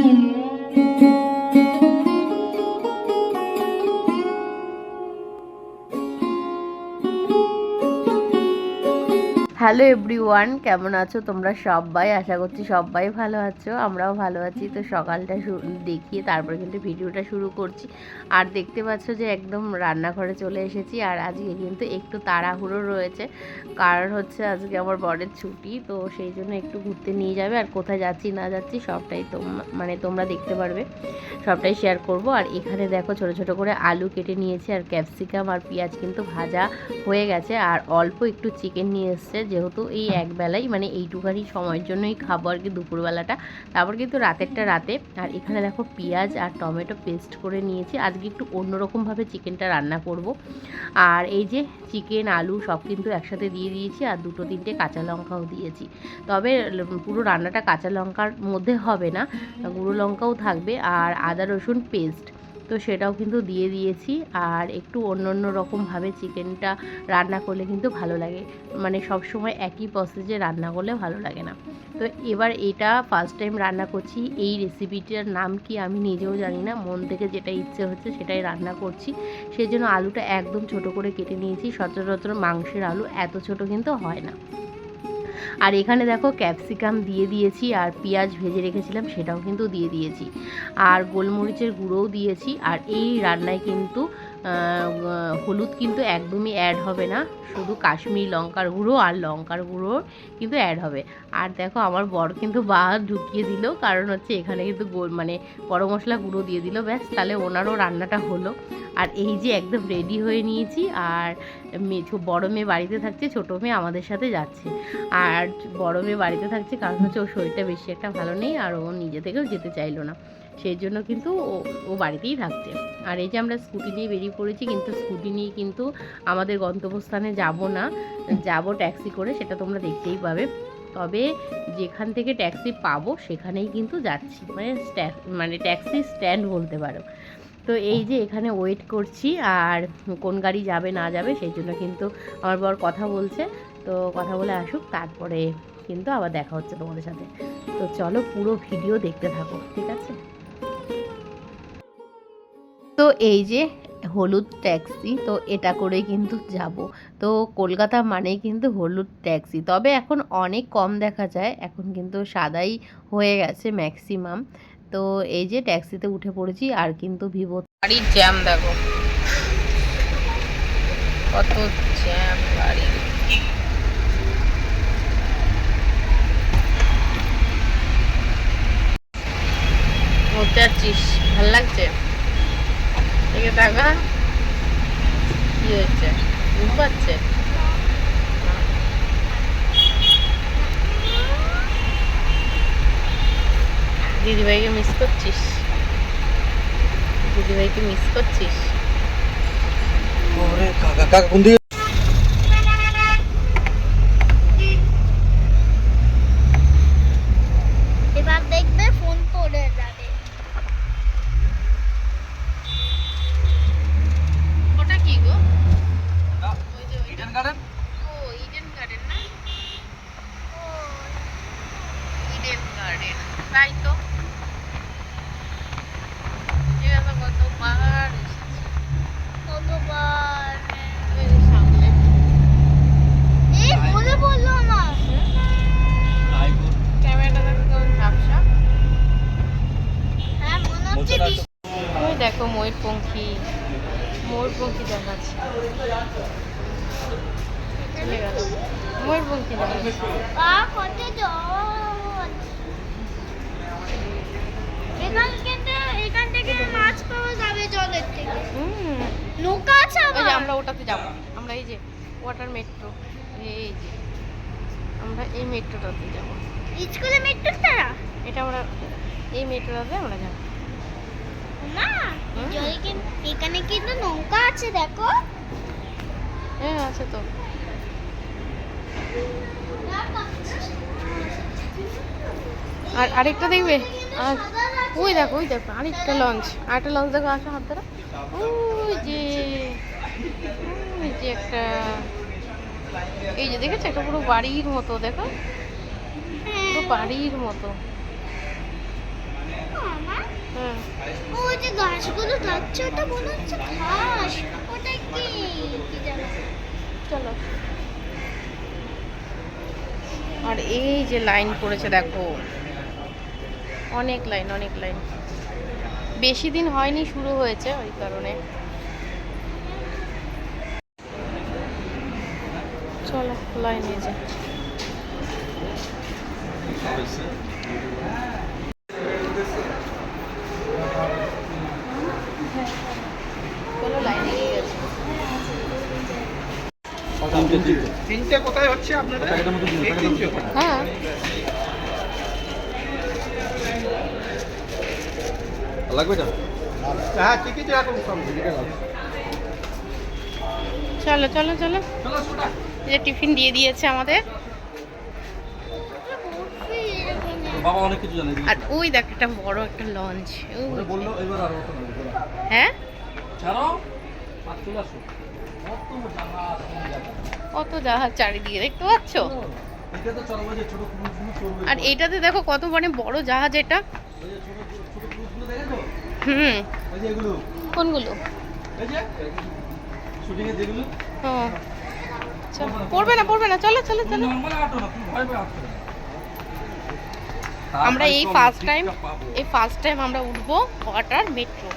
Hello everyone, কেমন আছো তোমরা সবাই? আশা করছি সবাই ভালো আছো, আমরাও ভালো আছি। তো সকালটা দেখিয়ে তারপরে কিন্তু ভিডিওটা শুরু করছি। আর দেখতে পাচ্ছ যে একদম রান্নাঘরে চলে এসেছি। আর আজকে কিন্তু একটু তাড়াহুড়ো রয়েছে, কারণ হচ্ছে আজকে আমার বরের ছুটি, তো সেই জন্য একটু ঘুরতে নিয়ে যাবে। আর কোথায় যাচ্ছি না যাচ্ছি সবটাই তোমরা দেখতে পারবে, সবটাই শেয়ার করব। আর এখানে দেখো ছোট ছোট করে আলু কেটে নিয়েছি, আর ক্যাপসিকাম আর পেঁয়াজ কিন্তু ভাজা হয়ে গেছে। আর অল্প একটু চিকেন নিয়ে এসছে, যেহেতু এই একবেলাই মানে এইটুখানি সময়ের জন্যই খাবো আর কি, দুপুরবেলাটা। তারপর কিন্তু রাতেরটা রাতে। আর এখানে দেখো পেঁয়াজ আর টমেটো পেস্ট করে নিয়েছি, আজকে একটু অন্যরকমভাবে চিকেনটা রান্না করব। আর এই যে চিকেন আলু সব কিন্তু একসাথে দিয়ে দিয়েছি, আর 2-3টে কাঁচা লঙ্কাও দিয়েছি। তবে পুরো রান্নাটা কাঁচা লঙ্কার মধ্যে হবে না, গুঁড়ো লঙ্কাও থাকবে, আর আদা রসুন পেস্ট, তো সেটাও কিন্তু দিয়ে দিয়েছি। আর একটু অন্য রকমভাবে চিকেনটা রান্না করলে কিন্তু ভালো লাগে, মানে সব সময় একই প্রসেসে রান্না করলে ভালো লাগে না। তো এবার এটা ফার্স্ট টাইম রান্না করছি। এই রেসিপিটার নাম কি আমি নিজেও জানি না, মন থেকে যেটা ইচ্ছে হচ্ছে সেটাই রান্না করছি। সেই জন্য আলুটা একদম ছোট করে কেটে নিয়েছি। সচরাচর মাংসের আলু এত ছোট কিন্তু হয় না। আর এখানে দেখো ক্যাপসিকাম দিয়ে দিয়েছি, আর পেঁয়াজ ভেজে রেখেছিলাম সেটাও কিন্তু দিয়ে দিয়েছি, আর গোলমরিচের গুঁড়োও দিয়েছি। আর এই রান্নায় কিন্তু হলুদ কিন্তু একদমই অ্যাড হবে না, শুধু কাশ্মীরি লঙ্কার গুঁড়ো আর লঙ্কার গুঁড়ো কিন্তু অ্যাড হবে। আর দেখো আমার বর কিন্তু ঢুকিয়ে দিল, কারণ হচ্ছে এখানে কিন্তু মানে গরম মশলা গুঁড়ো দিয়ে দিল, ব্যাস তাহলে ওনারও রান্নাটা হলো। আর এই যে একদম রেডি হয়ে নিয়েছি। আর বড় মেয়ে বাড়িতে থাকছে, ছোটো মেয়ে আমাদের সাথে যাচ্ছে। আর বড় মেয়ে বাড়িতে থাকছে কারণ হচ্ছে ওর শরীরটা বেশি একটা ভালো নেই, আর ও নিজে থেকেও যেতে চাইলো না, সেই জন্য কিন্তু ও বাড়িতেই থাকছে। আর এই যে আমরা স্কুটি নিয়ে বেরিয়ে পড়েছি, কিন্তু স্কুটি নিয়ে কিন্তু আমাদের গন্তব্যস্থানে যাব না, যাব ট্যাক্সি করে, সেটা তোমরা দেখতেই পাবে। তবে যেখান থেকে ট্যাক্সি পাবো সেখানেই কিন্তু যাচ্ছি, মানে ট্যাক্সি স্ট্যান্ড বলতে পারো। তো এই যে এখানে ওয়েট করছি, আর কোন গাড়ি যাবে না যাবে সেই জন্য কিন্তু আমার বর কথা বলছে। তো কথা বলে আসুক, তারপরে কিন্তু আবার দেখা হচ্ছে তোমাদের সাথে। তো চলো পুরো ভিডিও দেখতে থাকো, ঠিক আছে? তো এই যে হলুদ ট্যাক্সি, তো এটা করে কিন্তু যাব। তো কলকাতা মানেই কিন্তু হলুদ ট্যাক্সি, তবে এখন অনেক কম দেখা যায়, এখন কিন্তু সাদাই হয়ে গেছে ম্যাক্সিমাম। তো এই যে ট্যাক্সিতে উঠে পড়েছি, আর কিন্তু ভিভো গাড়ির জ্যাম দেখো, কত জ্যাম গাড়ি। ঘুরতে যাচ্ছিস, ভাল লাগছে? এদিকে দেখা, কি হয়েছে, ঘুম পাচ্ছে? দিদিভাইকে মিস করছিস? দিদিভাইকে মিস করছিস? কাকা কোন দিকে? এবার দেখবে ফোন পড়ে যাবে। ওটা কি গো? ওই যে ইডেন গার্ডেন। ও ইডেন গার্ডেন না? ইডেন গার্ডেন, তাই তো। কতবার কতবার সামনে এই বলে বললো না। ক্যামেরাটা দেখো কেমন ঝাপসা। হ্যাঁ মনে হচ্ছে ওই দেখো ময়ূরপঙ্খী দেখাচ্ছে, চলে গেল ময়ূরপঙ্খী দেখাচ্ছে। কত জল। এখান থেকে মাছ পাওয়া যাবে জলের থেকে। নৌকা আছে আবার। আমরা ওটাতে যাবো, আমরা এই যে ওয়াটার মেট্রো, এই যে আমরা এই মেট্রোটাতে যাবো। স্কুলে মেট্রোটা এটা আমরা এই মেট্রোটাতে আমরা যাবো না। এখানে কিন্তু নৌকা আছে দেখো। হ্যাঁ আছে তো। আর আরেকটা দেখবে, আর ওই দেখো আরেকটা লঞ্চ দেখো, আসো হাত ধরা। ওই যে একটা, এই যে দেখেছো একটা পুরো বাড়ির মতো, দেখো পুরো বাড়ির মতো। মাছগুলো যাচ্ছে, ওটা মনে হচ্ছে ঘাস। ওটা কি কি জানো? চলো। আর এই যে লাইন করেছে দেখো, অনেক লাইন অনেক লাইন। বেশি দিন হয়নি, শুরু হয়েছে ওই কারণে। চলো লাইনে যাই। চলো লাইনে গিয়ে গেছে। তিনটে কোথায় হচ্ছে আপনাদের? হ্যাঁ লাগবে না? হ্যাঁ ঠিক আছে, এখন সব চলো চলো চলো। এই যে টিফিন দিয়ে দিয়েছে আমাদের। বাবা অনেক কিছু জানে। আর ওই দেখ একটা বড় একটা লঞ্চ। বললো এবার আর হ্যাঁ ছাড়ো আর চলে আসো। কত জাহাজ চারিদিকে দেখতে পাচ্ছ। এটা তো চরবাজে ছোট ক্রুজগুলো চলবে। আর এইটাতে দেখো কত মানে বড় জাহাজ এটা। ওই যে ছোট ছোট ক্রুজগুলো দেখেছো? হুম। ওই যে এগুলো, কোনগুলো? এই যে শুটিং এ যেগুলো। ও চল, পড়বে না পড়বে না, চলো চলো চলো। নরমাল আটো না, তুমি ভয় পেয়ে আসছো। আমরা এই ফার্স্ট টাইম আমরা উঠবো ওয়াটার মেট্রো।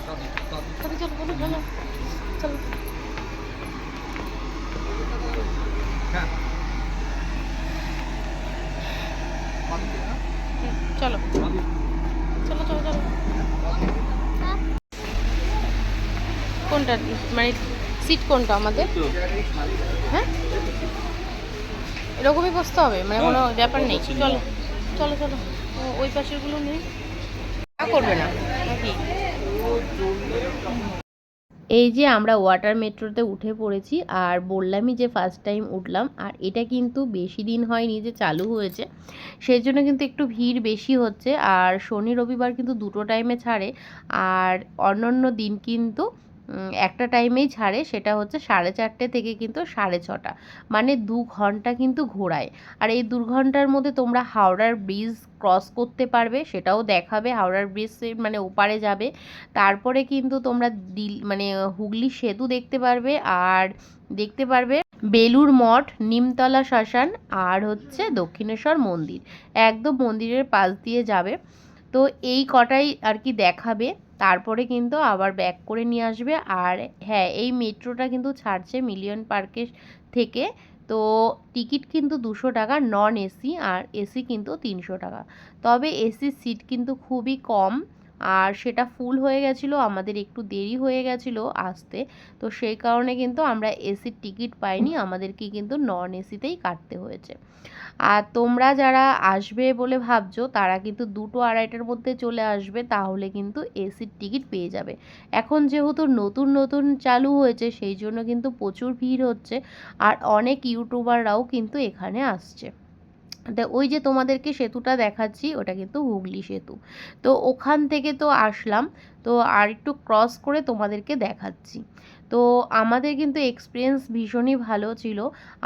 চলো চলো চলো চলো চলো। চলো চলো চলো চলো। কোনটা মানে সিট কোনটা আমাদের? হ্যাঁ এরকমই বসতে হবে, মানে কোনো ব্যাপার নেই। চলো চলো চলো। ওই পাশের গুলো নেই, করবে না নাকি? এই যে আমরা ওয়াটার মেট্রোতে উঠে পড়েছি, আর বললামই যে ফার্স্ট টাইম উঠলাম। আর এটা কিন্তু বেশি দিন হয়নি যে চালু হয়েছে, সেই জন্য কিন্তু একটু ভিড় বেশি হচ্ছে। আর শনি রবিবার কিন্তু দুটো টাইমে ছাড়ে, আর অন্যান্য দিন কিন্তু একটা টাইমেই ছাড়ে, সেটা হচ্ছে 4:30 থেকে কিন্তু 6:30, মানে 2 ঘন্টা কিন্তু ঘোরায়। আর এই 2 ঘন্টার মধ্যে তোমরা হাওড়ার ব্রিজ ক্রস করতে পারবে, সেটাও দেখাবে। হাওড়ার ব্রিজ মানে ওপারে যাবে, তারপরে কিন্তু তোমরা মানে হুগলি সেতু দেখতে পারবে, আর দেখতে পারবে বেলুড় মঠ, নিমতলা শ্মশান, আর হচ্ছে দক্ষিণেশ্বর মন্দির। একদম মন্দিরের পাশ দিয়ে যাবে। তো এই কটাই আর কি দেখাবে, তারপরে কিন্তু আবার ব্যাক করে নিয়ে আসবে। আর হ্যাঁ, এই মেট্রোটা কিন্তু ছাড়ছে মিলিয়ন পার্কের থেকে। তো টিকিট কিন্তু 200 টাকা নন এসি, আর এসি কিন্তু 300 টাকা। তবে এসির সিট কিন্তু খুবই কম, আর সেটা ফুল হয়ে গেছিলো, আমাদের একটু দেরি হয়ে গেছিলো আসতে। তো সেই কারণে কিন্তু আমরা এসির টিকিট পাইনি, আমাদেরকে কিন্তু নন এসিতেই কাটতে হয়েছে। আর তোমরা যারা আসবে বলে ভাবছো, তারা কিন্তু 2-2:30টার মধ্যে চলে আসবে, তাহলে কিন্তু এসির টিকিট পেয়ে যাবে। এখন যেহেতু নতুন নতুন চালু হয়েছে, সেই জন্য কিন্তু প্রচুর ভিড় হচ্ছে, আর অনেক ইউটিউবাররাও কিন্তু এখানে আসছে। তো ওই যে তোমাদেরকে সেতুটা দেখাচ্ছি, ওটা কিন্তু হুগলি সেতু। তো ওখান থেকে তো আসলাম, তো আর একটু ক্রস করে তোমাদেরকে দেখাচ্ছি। তো আমাদের কিন্তু এক্সপিরিয়েন্স ভীষণই ভালো ছিল।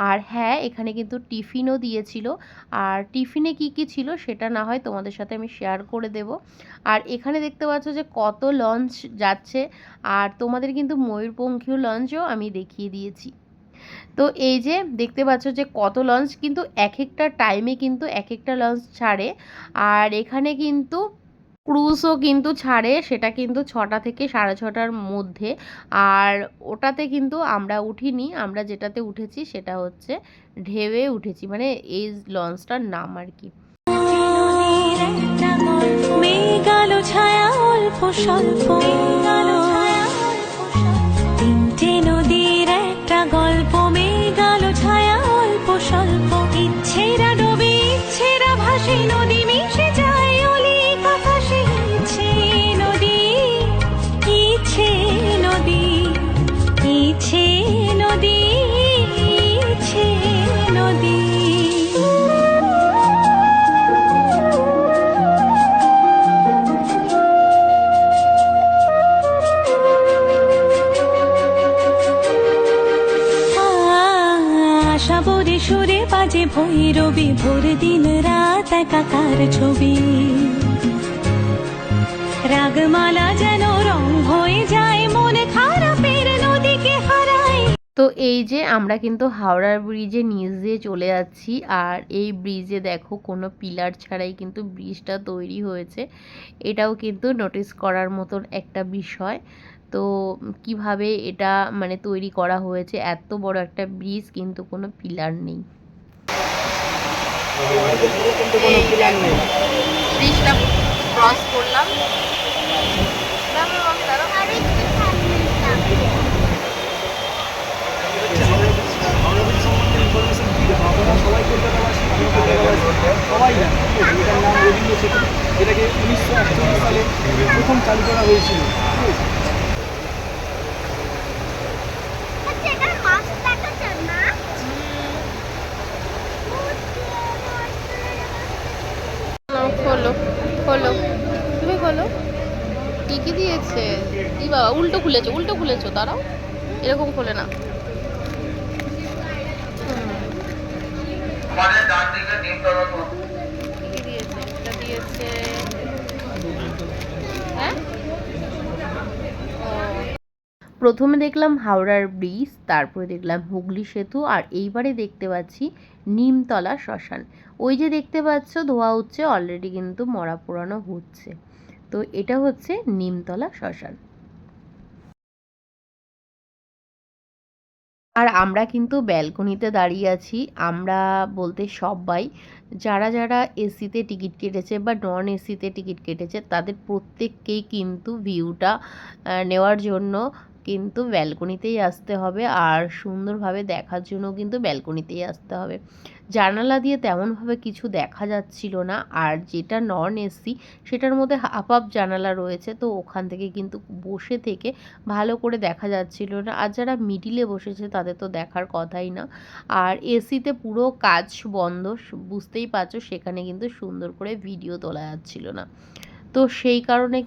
আর হ্যাঁ, এখানে কিন্তু টিফিনও দিয়েছিল, আর টিফিনে কি কি ছিল সেটা না হয় তোমাদের সাথে আমি শেয়ার করে দেব। আর এখানে দেখতে পাচ্ছ যে কত লঞ্চ যাচ্ছে, আর তোমাদের কিন্তু ময়ূরপঙ্খীয় লঞ্চও আমি দেখিয়ে দিয়েছি। তো এই যে দেখতে পাচ্ছ যে কত লঞ্চ, কিন্তু এক একটা টাইমে কিন্তু এক একটা লঞ্চ ছাড়ে। আর এখানে কিন্তু ক্রুজও কিন্তু ছাড়ে, সেটা কিন্তু 6টা থেকে 6:30টার মধ্যে। আর ওটাতে কিন্তু আমরা উঠিনি, আমরা যেটাতে উঠেছি সেটা হচ্ছে ঢেউয়ে উঠেছি, মানে এই লঞ্চটার নাম আর কি। তিনটে নদীর একটা গল্প, মেঘালো ছায়া অল্প স্বল্প, ইচ্ছেরা ডোবে ইচ্ছেরা ভাসে, নদী মিশে যায় অলিক আকাশে। ইচ্ছে নদী, ইচ্ছে নদী, ইচ্ছে নদী, ইচ্ছে নদী। সাবরে সুরে বাজে ভৈরবী, ভোর দিন রাত একাকার ছবি, রাগমালা যেন রং তো এই যে আমরা কিন্তু হাওড়ার ব্রিজে নিচ দিয়ে চলে যাচ্ছি, আর এই ব্রিজে দেখো কোনো পিলার ছাড়াই কিন্তু ব্রিজটা তৈরি হয়েছে। এটাও কিন্তু নোটিস করার মতন একটা বিষয়। তো কিভাবে এটা মানে তৈরি করা হয়েছে, এত বড় একটা ব্রিজ কিন্তু কোনো পিলার নেই। ব্রিজটা ক্রস করলাম। আর একটু সামনে যাবো। সবাই কলকাতাবাসী, আমিও কলকাতাবাসী, সবাই জানে। এটার নাম রবীন্দ্র সেতু, এটাকে 1941 সালে প্রথম চালু করা হয়েছিল। আচ্ছা, এখানে মাছ দেখা যায় না? খোলো খোলো, তুমি খোলো। কি কি দিয়েছে? কি বাবা, উল্টো খুলেছো, দাঁড়াও, এরকম খোলে না। কি দিয়েছে? এটা দিয়েছে, হ্যাঁ। প্রথমে দেখলাম হাওড়ার ব্রিজ, তারপরে দেখলাম হুগলি সেতু, আর এইবারে দেখতে পাচ্ছি নিমতলা শ্মশান। ওই যে দেখতে পাচ্ছ ধোয়া উঠছে, অলরেডি কিন্তু মরা পোড়ানো হচ্ছে। তো এটা হচ্ছে নিমতলা শ্মশান। আর আমরা কিন্তু ব্যালকনিতে দাঁড়িয়ে আছি, আমরা বলতে সবাই, যারা যারা এসিতে টিকিট কেটেছে বা নন এসিতে টিকিট কেটেছে তাদের প্রত্যেককেই কিন্তু ভিউটা নেওয়ার জন্য কিন্তু ব্যালকনিতেই আসতে হবে, আর সুন্দরভাবে দেখার জন্য কিন্তু ব্যালকনিতেই আসতে হবে। জানালা দিয়ে তেমনভাবে কিছু দেখা যাচ্ছিল না, আর যেটা নন এসি সেটার মধ্যে হাফ হাফ জানালা রয়েছে, তো ওখান থেকে কিন্তু বসে থেকে ভালো করে দেখা যাচ্ছিল না। আর যারা মিডিলে বসেছে তাদের তো দেখার কথাই না। আর এসিতে পুরো কাজ বন্ধ, বুঝতেই পারছো, সেখানে কিন্তু সুন্দর করে ভিডিও তোলা যাচ্ছিল না। তো সেই কারণে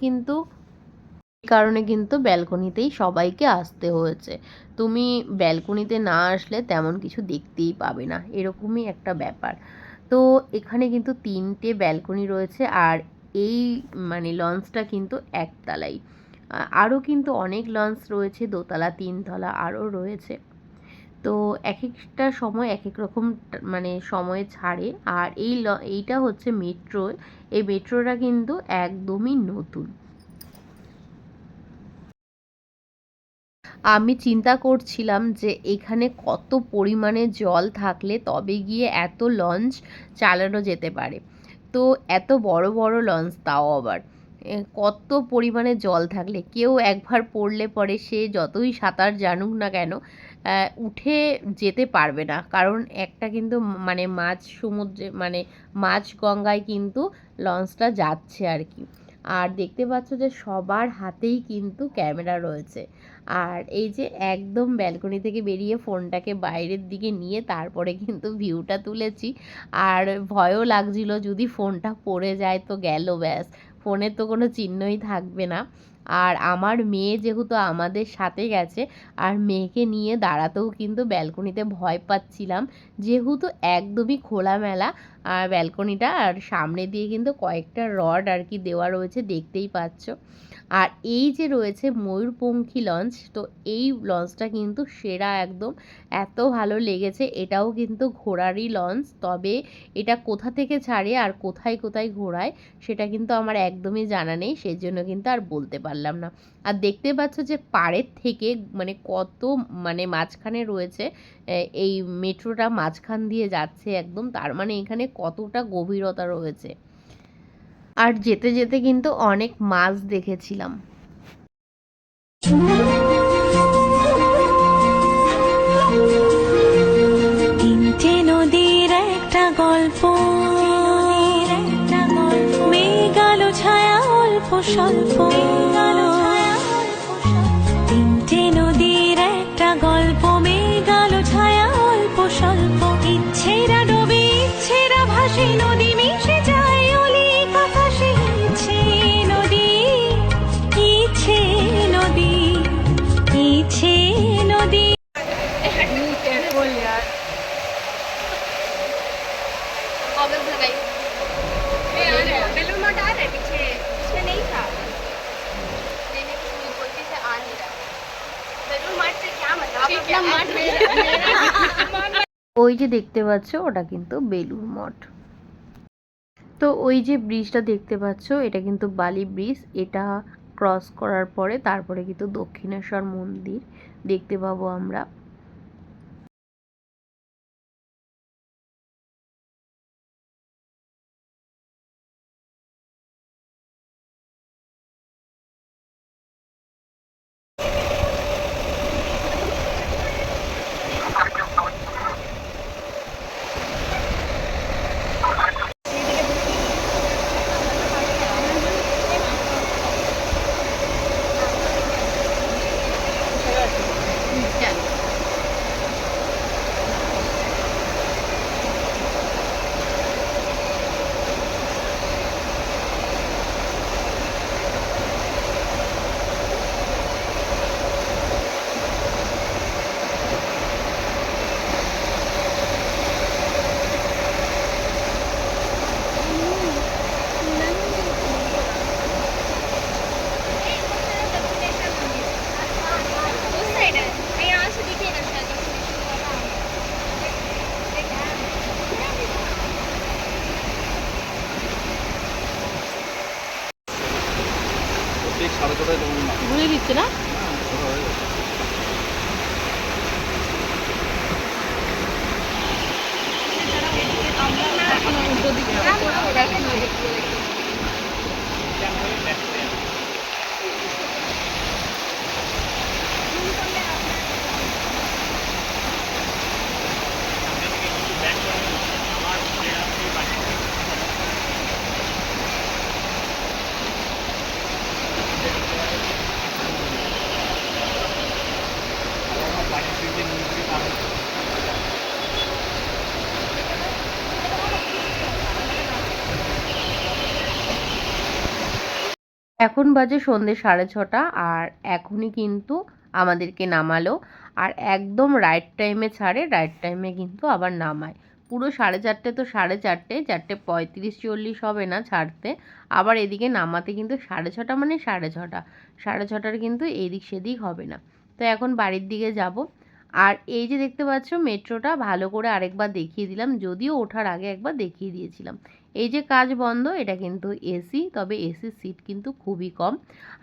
কিন্তু ব্যালকনিতেই সবাইকে আসতে হয়েছে। তুমি ব্যালকনিতে না আসলে তেমন কিছু দেখতেই পাবে না, এরকমই একটা ব্যাপার। তো এখানে কিন্তু 3টে ব্যালকনি রয়েছে, আর এই মানে লঞ্চটা কিন্তু একতলাই। আরও কিন্তু অনেক লঞ্চ রয়েছে, দোতলা, 3তলা আরও রয়েছে। তো এক একটা সময় এক এক রকম মানে সময়ে ছাড়ে। আর এইটা হচ্ছে মেট্রো। এই মেট্রোটা কিন্তু একদমই নতুন। আমি চিন্তা করছিলাম যে এখানে কত পরিমাণে জল থাকলে তবে গিয়ে এত লঞ্চ চালানো যেতে পারে। তো এত বড় বড় লঞ্চ, তাও আবার কত পরিমাণে জল থাকলে কেউ একবার পড়লে পরে সে যতই সাঁতার জানুক না কেন উঠে যেতে পারবে না, কারণ একটা কিন্তু মানে মাঝ সমুদ্রে মানে মাঝ গঙ্গায় কিন্তু লঞ্চটা যাচ্ছে আর কি। আর দেখতে পাচ্ছ যে সবার হাতেই কিন্তু ক্যামেরা রয়েছে। আর এই যে একদম ব্যালকনি থেকে বেরিয়ে ফোনটাকে বাইরের দিকে নিয়ে তারপরে কিন্তু ভিউটা তুলেছি। আর ভয়ও লাগছিল যদি ফোনটা পড়ে যায় তো গেল, ব্যাস, ফোনের তো কোনো চিহ্নই থাকবে না। আর আমার মেয়ে যেহেতু আমাদের সাথে গেছে, আর মেয়েকে নিয়ে দাঁড়াতেও কিন্তু ব্যালকনিতে ভয় পাচ্ছিলাম, যেহেতু একদমই খোলামেলা আর ব্যালকনিটা, আর সামনে দিয়ে কিন্তু কয়েকটা রড আর কি দেওয়া রয়েছে, দেখতেই পাচ্ছ। আর এই যে রয়েছে ময়ূরপঙ্খী লঞ্চ, তো এই লঞ্চটা কিন্তু সেরা একদম, এত ভালো লেগেছে। এটাও কিন্তু ঘোড়ারই লঞ্চ, তবে এটা কোথা থেকে ছাড়ে আর কোথায় কোথায় ঘোরায় সেটা কিন্তু আমার একদমই জানা নেই, সেজন্য কিন্তু আর বলতে পারলাম না। আর দেখতে পাচ্ছ যে পাড়ের থেকে মানে কত মানে মাঝখানে রয়েছে, এই মেট্রোটা মাঝখান দিয়ে যাচ্ছে একদম, তার মানে এখানে কতটা গভীরতা রয়েছে। আর যেতে যেতে কিন্তু অনেক মাছ দেখেছিলাম। তিনটে নদীর একটা গল্প, মেঘ আলো ছায়া অল্প স্বল্প। তিনটে নদীর একটা গল্প, মেঘ আলো ছায়া অল্প স্বল্প। ইচ্ছেরা ডোবে, ইচ্ছেরা ভাসে, নদী মিশে যায় অলিক আকাশে। ইচ্ছে নদী, ইচ্ছে নদী, ইচ্ছে নদী। बेलून मोटा आ रहा है पीछे, इसमें नहीं था। ওই যে দেখতে পাচ্ছ ওটা কিন্তু বেলুড় মঠ। তো ওই যে ব্রিজটা দেখতে পাচ্ছ এটা কিন্তু বালি ব্রিজ। এটা ক্রস করার পরে তারপরে কিন্তু দক্ষিণেশ্বর মন্দির দেখতে পাবো আমরা। ঠিক 6:30 যেমন না ঘুরে দিচ্ছে না? এখন বাজে সন্ধ্যে 6:30 আর এখনই কিন্তু আমাদেরকে নামালো। আর একদম রাইট টাইমে ছাড়ে, রাইট টাইমে কিন্তু আবার নামায়। পুরো 4:30 তো 4:30, 4:35-40 হবে না ছাড়তে। আবার এদিকে নামাতে কিন্তু 6:30 মানে 6:30, 6:30 কিন্তু এদিক সেদিক হবে না। তো এখন বাড়ির দিকে যাব। আর এই যে দেখতে পাচ্ছ মেট্রোটা ভালো করে আরেকবার দেখিয়ে দিলাম, যদিও ওঠার আগে একবার দেখিয়ে দিয়েছিলাম। এই যে কাজ বন্ধ, এটা কিন্তু এসি, তবে এসির সিট কিন্তু খুবই কম।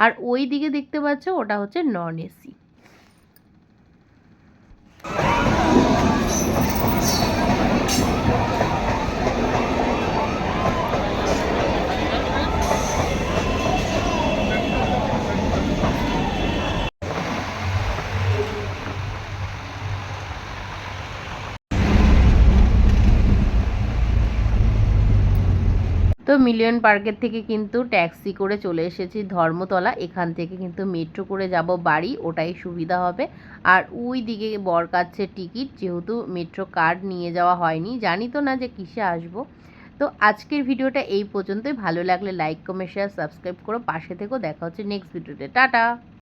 আর ওই দিকে দেখতে পাচ্ছ ওটা হচ্ছে নন এসি। তো মিলিয়ন পার্কের থেকে কিন্তু ট্যাক্সি করে চলে এসেছি ধর্মতলা। এখান থেকে কিন্তু মেট্রো করে যাব বাড়ি, ওটাই সুবিধা হবে। আর ওই দিকে বর কাটছে টিকিট, যেহেতু মেট্রো কার্ড নিয়ে যাওয়া হয়নি, জানি তো না যে কিসে আসবো। তো আজকের ভিডিওটা এই পর্যন্তই। ভালো লাগলে লাইক কমেন্ট শেয়ার সাবস্ক্রাইব করো, পাশে থেকো। দেখা হচ্ছে নেক্সট ভিডিওতে। টাটা।